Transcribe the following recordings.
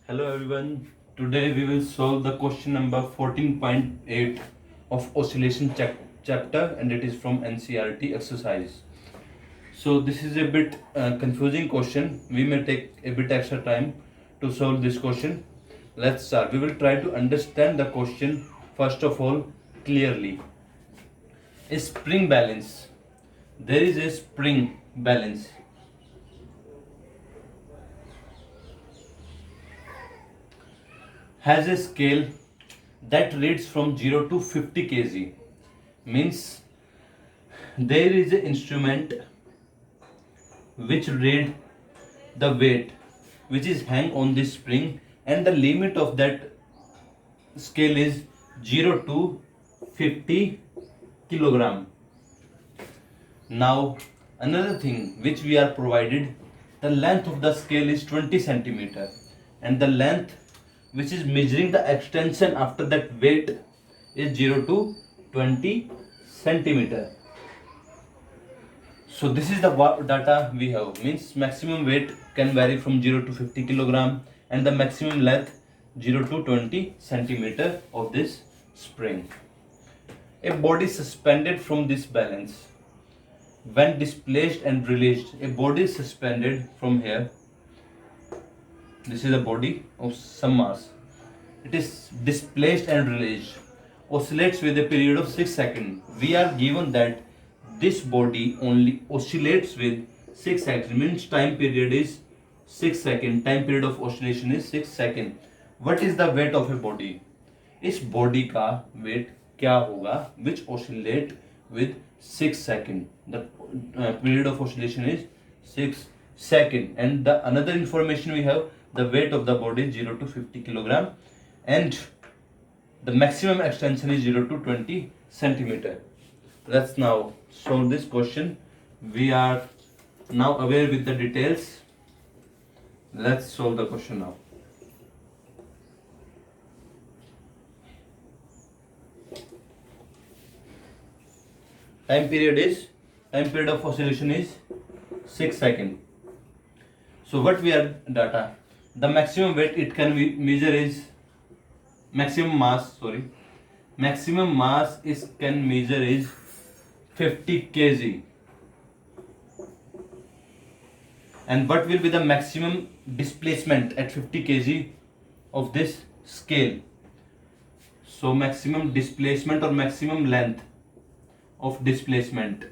Hello everyone. Today we will solve the question number 14.8 of oscillation chapter, and it is from NCERT exercise. So this is a bit confusing question. We may take a bit extra time to solve this question. Let's start. We will try to understand the question first of all clearly. A spring balance. There is a spring balance has a scale that reads from 0 to 50 kg. Means there is an instrument which read the weight which is hang on this spring, and the limit of that scale is 0 to 50 kilogram. Now another thing which we are provided, the length of the scale is 20 centimeter, and the length which is measuring the extension after that weight is 0 to 20 centimeter. So this is the data we have. Means maximum weight can vary from 0 to 50 kilogram, and the maximum length 0 to 20 centimeter of this spring. A body suspended from this balance when displaced and released. A body is suspended from here. This is a body of some mass. It is displaced and released. Oscillates with a period of 6 seconds. We are given that this body only oscillates with 6 seconds. Means time period is 6 seconds. Time period of oscillation is 6 seconds. What is the weight of a body? इस body का weight क्या होगा? Which oscillate with 6 seconds. The period of oscillation is 6 seconds. And the another information we have, the weight of the body is 0 to 50 kilogram, and the maximum extension is 0 to 20 centimeter. Let's now solve this question. We are now aware with the details. Let's solve the question now. Time period of oscillation is 6 seconds. So what we are data, the maximum weight it can measure is maximum mass is can measure is 50 kg. And what will be the maximum displacement at 50 kg of this scale? So maximum displacement or maximum length of displacement,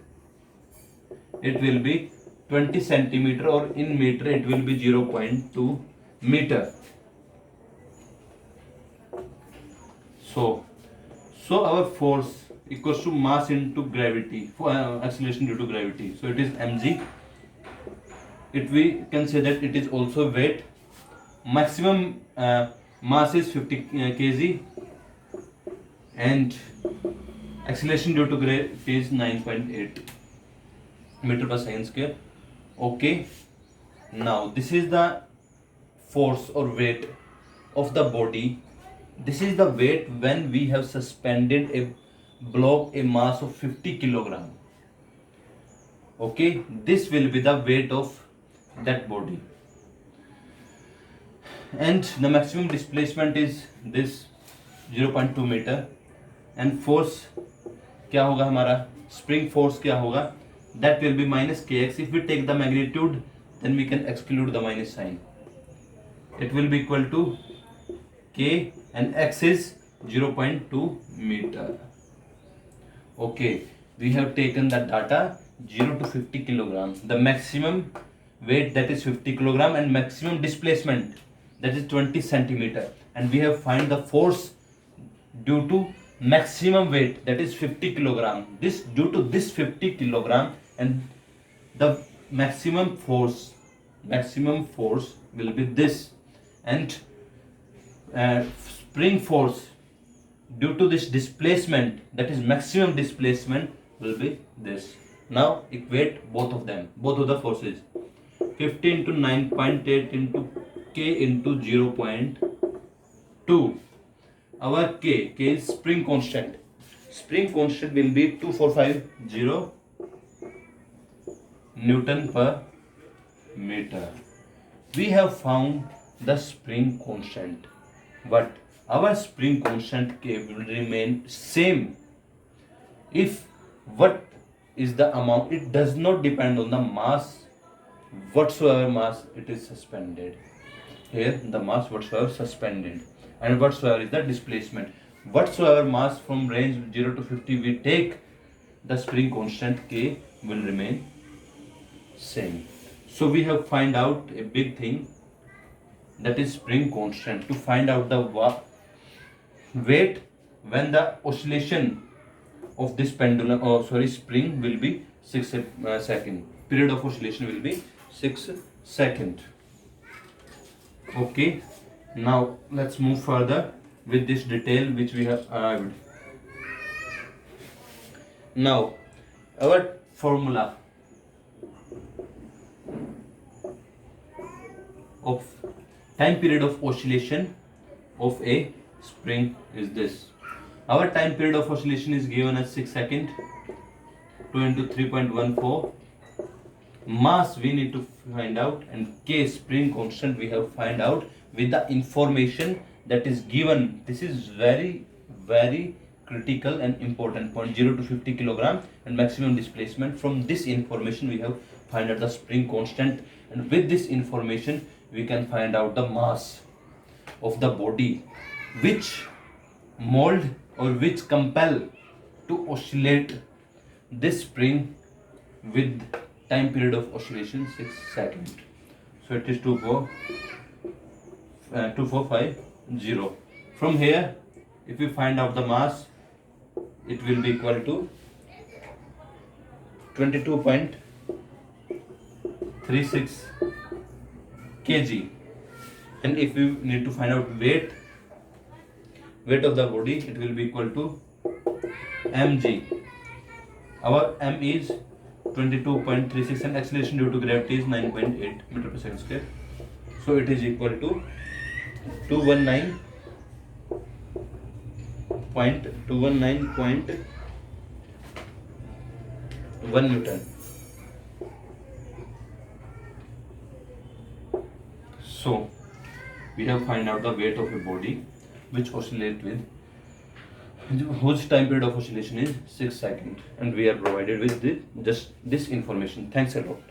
it will be 20 centimeter, or in meter it will be 0.2 meter. So our force equals to mass into gravity, for acceleration due to gravity. So it is mg. We can say that it is also weight. Maximum mass is 50 kg, and acceleration due to gravity is 9.8 meter per second square. Okay, now this is the force or weight of the body. This is the weight when we have suspended a block, a mass of 50 kilogram. Okay, this will be the weight of that body, and the maximum displacement is this 0.2 meter. And force क्या होगा हमारा, spring force क्या होगा, that will be minus kx. If we take the magnitude, then we can exclude the minus sign. It will be equal to k, and x is 0.2 meter. Okay, we have taken the data 0 to 50 kilogram. The maximum weight, that is 50 kilogram, and maximum displacement, that is 20 centimeter. And we have find the force due to maximum weight, that is 50 kilogram. This due to this 50 kilogram, and the maximum force will be this, and spring force due to this displacement, that is maximum displacement, will be this. Now equate both of them, both of the forces. 50 into 9.8 into k into 0.2. Our k is spring constant. Spring constant will be 2450 Newton per meter. We have found the spring constant. But our spring constant K will remain same if what is the amount, it does not depend on the mass, whatsoever mass it is suspended. Here the mass whatsoever suspended, and whatsoever is the displacement. Whatsoever mass from range 0 to 50 we take, the spring constant K will remain same. So we have find out a big thing, that is spring constant. To find out the weight when the oscillation of this pendulum, spring will be 6 second. Period of oscillation will be 6 second. Okay, now let's move further with this detail which we have arrived. Now our formula of time period of oscillation of a spring is this. Our time period of oscillation is given as 6 seconds. 2 into 3.14. Mass we need to find out, and K spring constant we have find out with the information that is given. This is very critical and important point. 0 to 50 kilogram and maximum displacement. From this information we have find out the spring constant, and with this information we can find out the mass of the body which mold or which compel to oscillate this spring with time period of oscillation 6 seconds. So it is 2450. From here, if we find out the mass, it will be equal to 22.36 kg. And if we need to find out weight of the body, it will be equal to mg. Our m is 22.36 and acceleration due to gravity is 9.8 meter per second square. So it is equal to 219.1 Newton. So we have find out the weight of a body which oscillate with, whose time period of oscillation is 6 seconds, and we are provided with just this information. Thanks a lot.